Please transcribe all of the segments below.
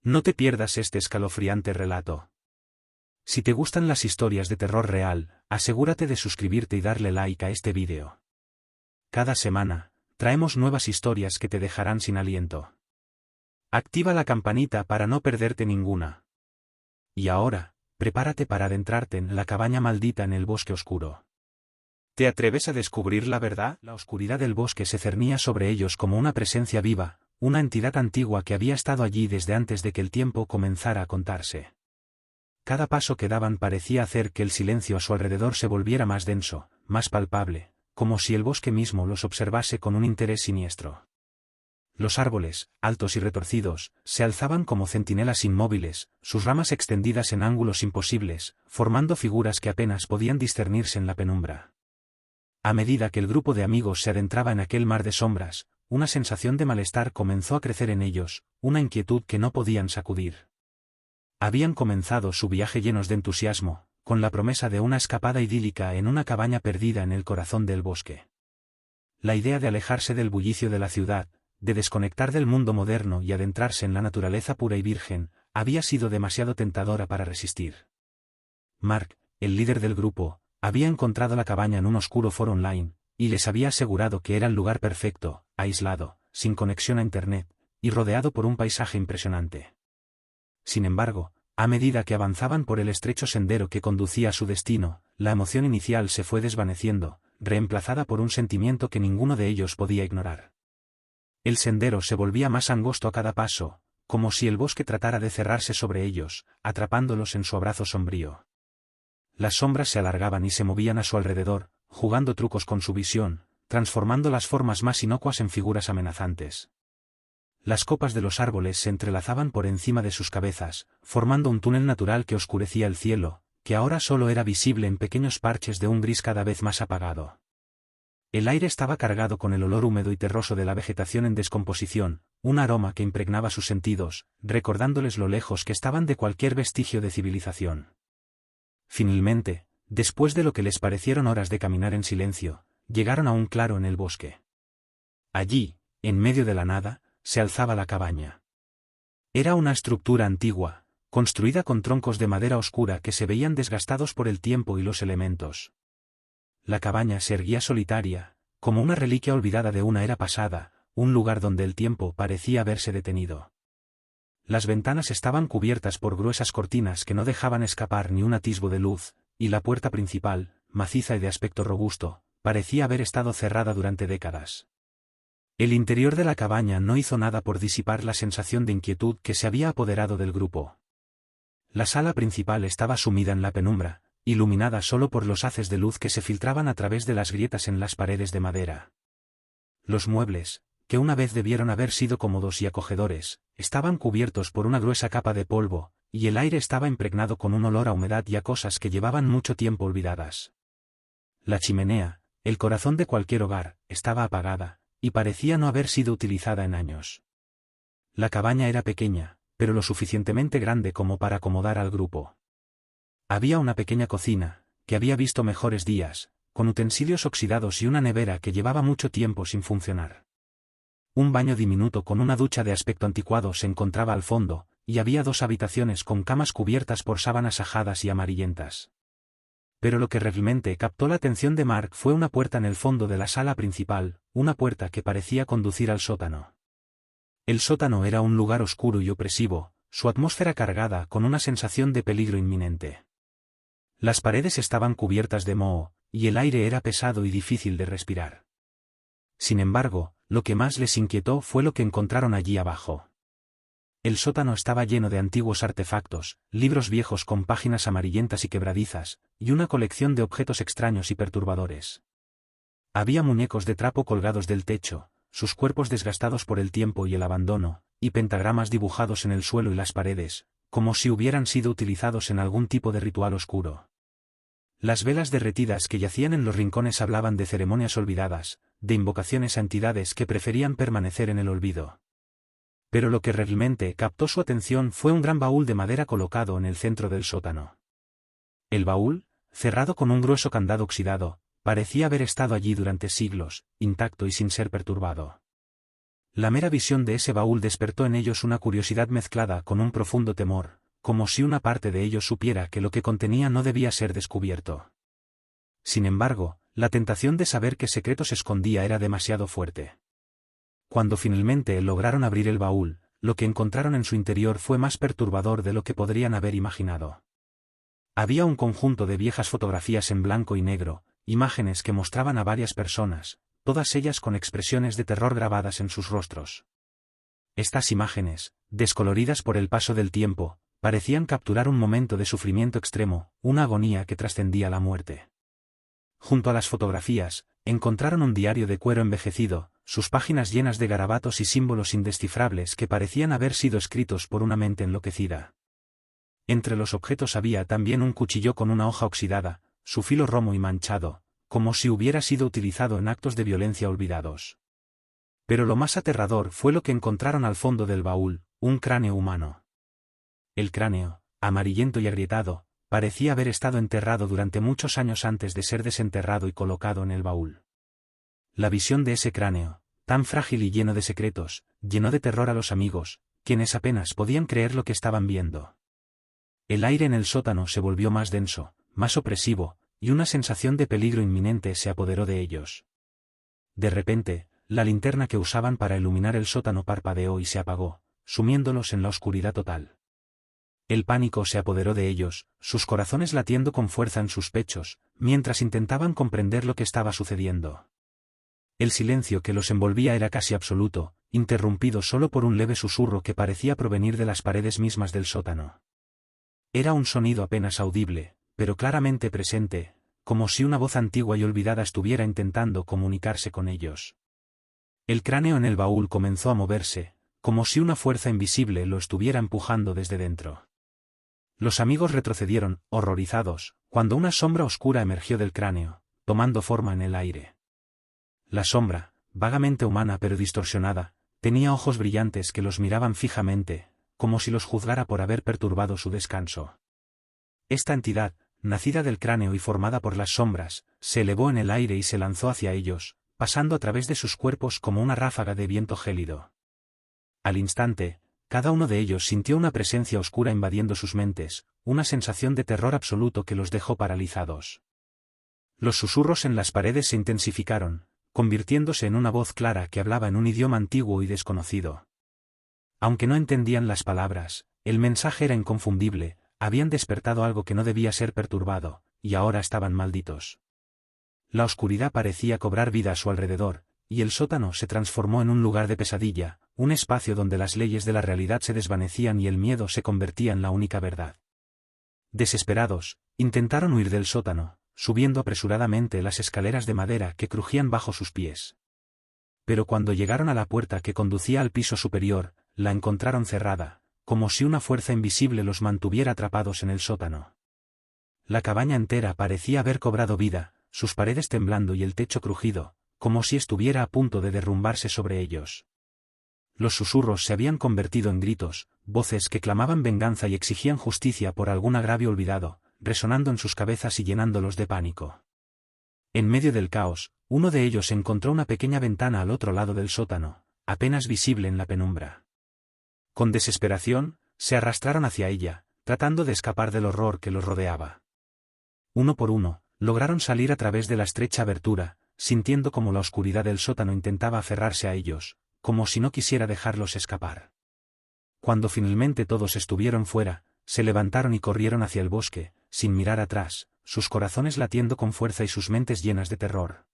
No te pierdas este escalofriante relato. Si te gustan las historias de terror real, asegúrate de suscribirte y darle like a este vídeo. Cada semana, traemos nuevas historias que te dejarán sin aliento. Activa la campanita para no perderte ninguna. Y ahora, prepárate para adentrarte en la cabaña maldita en el bosque oscuro. ¿Te atreves a descubrir la verdad? La oscuridad del bosque se cernía sobre ellos como una presencia viva, una entidad antigua que había estado allí desde antes de que el tiempo comenzara a contarse. Cada paso que daban parecía hacer que el silencio a su alrededor se volviera más denso, más palpable, como si el bosque mismo los observase con un interés siniestro. Los árboles, altos y retorcidos, se alzaban como centinelas inmóviles, sus ramas extendidas en ángulos imposibles, formando figuras que apenas podían discernirse en la penumbra. A medida que el grupo de amigos se adentraba en aquel mar de sombras, una sensación de malestar comenzó a crecer en ellos, una inquietud que no podían sacudir. Habían comenzado su viaje llenos de entusiasmo, con la promesa de una escapada idílica en una cabaña perdida en el corazón del bosque. La idea de alejarse del bullicio de la ciudad, de desconectar del mundo moderno y adentrarse en la naturaleza pura y virgen, había sido demasiado tentadora para resistir. Mark, el líder del grupo, había encontrado la cabaña en un oscuro foro online, y les había asegurado que era el lugar perfecto, aislado, sin conexión a internet, y rodeado por un paisaje impresionante. Sin embargo, a medida que avanzaban por el estrecho sendero que conducía a su destino, la emoción inicial se fue desvaneciendo, reemplazada por un sentimiento que ninguno de ellos podía ignorar. El sendero se volvía más angosto a cada paso, como si el bosque tratara de cerrarse sobre ellos, atrapándolos en su abrazo sombrío. Las sombras se alargaban y se movían a su alrededor, jugando trucos con su visión, transformando las formas más inocuas en figuras amenazantes. Las copas de los árboles se entrelazaban por encima de sus cabezas, formando un túnel natural que oscurecía el cielo, que ahora solo era visible en pequeños parches de un gris cada vez más apagado. El aire estaba cargado con el olor húmedo y terroso de la vegetación en descomposición, un aroma que impregnaba sus sentidos, recordándoles lo lejos que estaban de cualquier vestigio de civilización. Finalmente, después de lo que les parecieron horas de caminar en silencio, llegaron a un claro en el bosque. Allí, en medio de la nada, se alzaba la cabaña. Era una estructura antigua, construida con troncos de madera oscura que se veían desgastados por el tiempo y los elementos. La cabaña se erguía solitaria, como una reliquia olvidada de una era pasada, un lugar donde el tiempo parecía haberse detenido. Las ventanas estaban cubiertas por gruesas cortinas que no dejaban escapar ni un atisbo de luz, y la puerta principal, maciza y de aspecto robusto, parecía haber estado cerrada durante décadas. El interior de la cabaña no hizo nada por disipar la sensación de inquietud que se había apoderado del grupo. La sala principal estaba sumida en la penumbra, iluminada solo por los haces de luz que se filtraban a través de las grietas en las paredes de madera. Los muebles, que una vez debieron haber sido cómodos y acogedores, estaban cubiertos por una gruesa capa de polvo, y el aire estaba impregnado con un olor a humedad y a cosas que llevaban mucho tiempo olvidadas. La chimenea, el corazón de cualquier hogar, estaba apagada, y parecía no haber sido utilizada en años. La cabaña era pequeña, pero lo suficientemente grande como para acomodar al grupo. Había una pequeña cocina, que había visto mejores días, con utensilios oxidados y una nevera que llevaba mucho tiempo sin funcionar. Un baño diminuto con una ducha de aspecto anticuado se encontraba al fondo, y había dos habitaciones con camas cubiertas por sábanas ajadas y amarillentas. Pero lo que realmente captó la atención de Mark fue una puerta en el fondo de la sala principal, una puerta que parecía conducir al sótano. El sótano era un lugar oscuro y opresivo, su atmósfera cargada con una sensación de peligro inminente. Las paredes estaban cubiertas de moho, y el aire era pesado y difícil de respirar. Sin embargo, lo que más les inquietó fue lo que encontraron allí abajo. El sótano estaba lleno de antiguos artefactos, libros viejos con páginas amarillentas y quebradizas, y una colección de objetos extraños y perturbadores. Había muñecos de trapo colgados del techo, sus cuerpos desgastados por el tiempo y el abandono, y pentagramas dibujados en el suelo y las paredes, como si hubieran sido utilizados en algún tipo de ritual oscuro. Las velas derretidas que yacían en los rincones hablaban de ceremonias olvidadas, de invocaciones a entidades que preferían permanecer en el olvido. Pero lo que realmente captó su atención fue un gran baúl de madera colocado en el centro del sótano. El baúl, cerrado con un grueso candado oxidado, parecía haber estado allí durante siglos, intacto y sin ser perturbado. La mera visión de ese baúl despertó en ellos una curiosidad mezclada con un profundo temor, como si una parte de ellos supiera que lo que contenía no debía ser descubierto. Sin embargo, la tentación de saber qué secreto se escondía era demasiado fuerte. Cuando finalmente lograron abrir el baúl, lo que encontraron en su interior fue más perturbador de lo que podrían haber imaginado. Había un conjunto de viejas fotografías en blanco y negro, imágenes que mostraban a varias personas, todas ellas con expresiones de terror grabadas en sus rostros. Estas imágenes, descoloridas por el paso del tiempo, parecían capturar un momento de sufrimiento extremo, una agonía que trascendía la muerte. Junto a las fotografías, encontraron un diario de cuero envejecido, sus páginas llenas de garabatos y símbolos indescifrables que parecían haber sido escritos por una mente enloquecida. Entre los objetos había también un cuchillo con una hoja oxidada, su filo romo y manchado, como si hubiera sido utilizado en actos de violencia olvidados. Pero lo más aterrador fue lo que encontraron al fondo del baúl, un cráneo humano. El cráneo, amarillento y agrietado, parecía haber estado enterrado durante muchos años antes de ser desenterrado y colocado en el baúl. La visión de ese cráneo, tan frágil y lleno de secretos, llenó de terror a los amigos, quienes apenas podían creer lo que estaban viendo. El aire en el sótano se volvió más denso, más opresivo, y una sensación de peligro inminente se apoderó de ellos. De repente, la linterna que usaban para iluminar el sótano parpadeó y se apagó, sumiéndolos en la oscuridad total. El pánico se apoderó de ellos, sus corazones latiendo con fuerza en sus pechos, mientras intentaban comprender lo que estaba sucediendo. El silencio que los envolvía era casi absoluto, interrumpido solo por un leve susurro que parecía provenir de las paredes mismas del sótano. Era un sonido apenas audible, pero claramente presente, como si una voz antigua y olvidada estuviera intentando comunicarse con ellos. El cráneo en el baúl comenzó a moverse, como si una fuerza invisible lo estuviera empujando desde dentro. Los amigos retrocedieron, horrorizados, cuando una sombra oscura emergió del cráneo, tomando forma en el aire. La sombra, vagamente humana pero distorsionada, tenía ojos brillantes que los miraban fijamente, como si los juzgara por haber perturbado su descanso. Esta entidad, nacida del cráneo y formada por las sombras, se elevó en el aire y se lanzó hacia ellos, pasando a través de sus cuerpos como una ráfaga de viento gélido. Al instante, cada uno de ellos sintió una presencia oscura invadiendo sus mentes, una sensación de terror absoluto que los dejó paralizados. Los susurros en las paredes se intensificaron, convirtiéndose en una voz clara que hablaba en un idioma antiguo y desconocido. Aunque no entendían las palabras, el mensaje era inconfundible, habían despertado algo que no debía ser perturbado, y ahora estaban malditos. La oscuridad parecía cobrar vida a su alrededor, y el sótano se transformó en un lugar de pesadilla, un espacio donde las leyes de la realidad se desvanecían y el miedo se convertía en la única verdad. Desesperados, intentaron huir del sótano, subiendo apresuradamente las escaleras de madera que crujían bajo sus pies. Pero cuando llegaron a la puerta que conducía al piso superior, la encontraron cerrada, como si una fuerza invisible los mantuviera atrapados en el sótano. La cabaña entera parecía haber cobrado vida, sus paredes temblando y el techo crujido, como si estuviera a punto de derrumbarse sobre ellos. Los susurros se habían convertido en gritos, voces que clamaban venganza y exigían justicia por algún agravio olvidado, resonando en sus cabezas y llenándolos de pánico. En medio del caos, uno de ellos encontró una pequeña ventana al otro lado del sótano, apenas visible en la penumbra. Con desesperación, se arrastraron hacia ella, tratando de escapar del horror que los rodeaba. Uno por uno, lograron salir a través de la estrecha abertura, sintiendo como la oscuridad del sótano intentaba aferrarse a ellos, como si no quisiera dejarlos escapar. Cuando finalmente todos estuvieron fuera, se levantaron y corrieron hacia el bosque, sin mirar atrás, sus corazones latiendo con fuerza y sus mentes llenas de terror.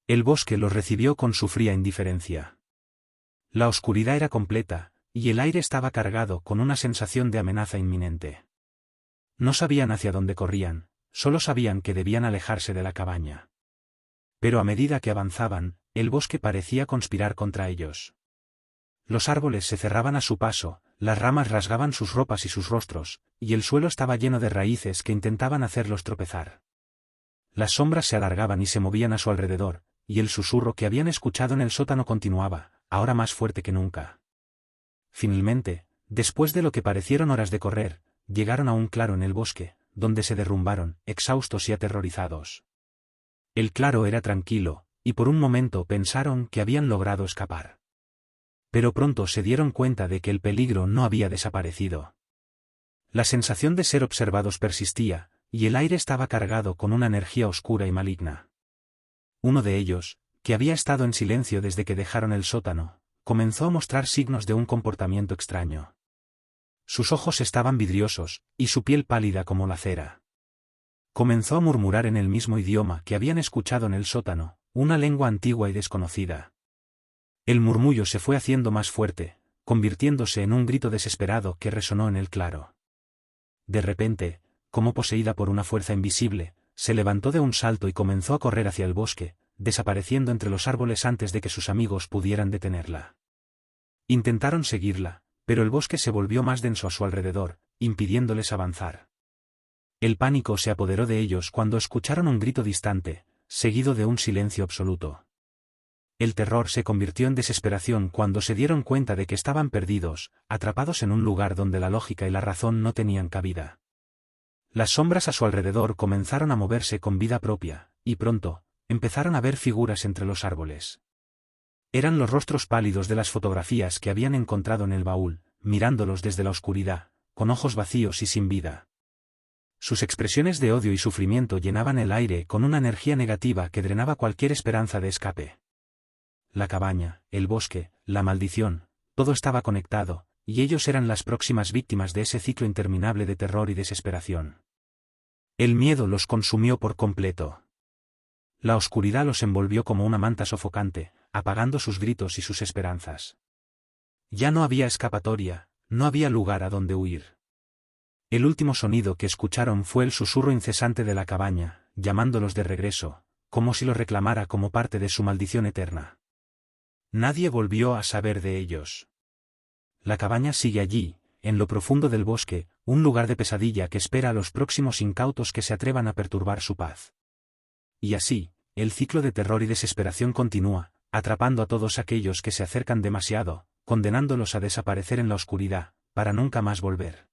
El bosque los recibió con su fría indiferencia. La oscuridad era completa, y el aire estaba cargado con una sensación de amenaza inminente. No sabían hacia dónde corrían, solo sabían que debían alejarse de la cabaña. Pero a medida que avanzaban, el bosque parecía conspirar contra ellos. Los árboles se cerraban a su paso, las ramas rasgaban sus ropas y sus rostros, y el suelo estaba lleno de raíces que intentaban hacerlos tropezar. Las sombras se alargaban y se movían a su alrededor, y el susurro que habían escuchado en el sótano continuaba, ahora más fuerte que nunca. Finalmente, después de lo que parecieron horas de correr, llegaron a un claro en el bosque, donde se derrumbaron, exhaustos y aterrorizados. El claro era tranquilo, y por un momento pensaron que habían logrado escapar. Pero pronto se dieron cuenta de que el peligro no había desaparecido. La sensación de ser observados persistía, y el aire estaba cargado con una energía oscura y maligna. Uno de ellos, que había estado en silencio desde que dejaron el sótano, comenzó a mostrar signos de un comportamiento extraño. Sus ojos estaban vidriosos, y su piel pálida como la cera. Comenzó a murmurar en el mismo idioma que habían escuchado en el sótano, una lengua antigua y desconocida. El murmullo se fue haciendo más fuerte, convirtiéndose en un grito desesperado que resonó en el claro. De repente, como poseída por una fuerza invisible, se levantó de un salto y comenzó a correr hacia el bosque, desapareciendo entre los árboles antes de que sus amigos pudieran detenerla. Intentaron seguirla, pero el bosque se volvió más denso a su alrededor, impidiéndoles avanzar. El pánico se apoderó de ellos cuando escucharon un grito distante, seguido de un silencio absoluto. El terror se convirtió en desesperación cuando se dieron cuenta de que estaban perdidos, atrapados en un lugar donde la lógica y la razón no tenían cabida. Las sombras a su alrededor comenzaron a moverse con vida propia, y pronto, empezaron a ver figuras entre los árboles. Eran los rostros pálidos de las fotografías que habían encontrado en el baúl, mirándolos desde la oscuridad, con ojos vacíos y sin vida. Sus expresiones de odio y sufrimiento llenaban el aire con una energía negativa que drenaba cualquier esperanza de escape. La cabaña, el bosque, la maldición, todo estaba conectado, y ellos eran las próximas víctimas de ese ciclo interminable de terror y desesperación. El miedo los consumió por completo. La oscuridad los envolvió como una manta sofocante, apagando sus gritos y sus esperanzas. Ya no había escapatoria, no había lugar a donde huir. El último sonido que escucharon fue el susurro incesante de la cabaña, llamándolos de regreso, como si los reclamara como parte de su maldición eterna. Nadie volvió a saber de ellos. La cabaña sigue allí, en lo profundo del bosque, un lugar de pesadilla que espera a los próximos incautos que se atrevan a perturbar su paz. Y así, el ciclo de terror y desesperación continúa, atrapando a todos aquellos que se acercan demasiado, condenándolos a desaparecer en la oscuridad, para nunca más volver.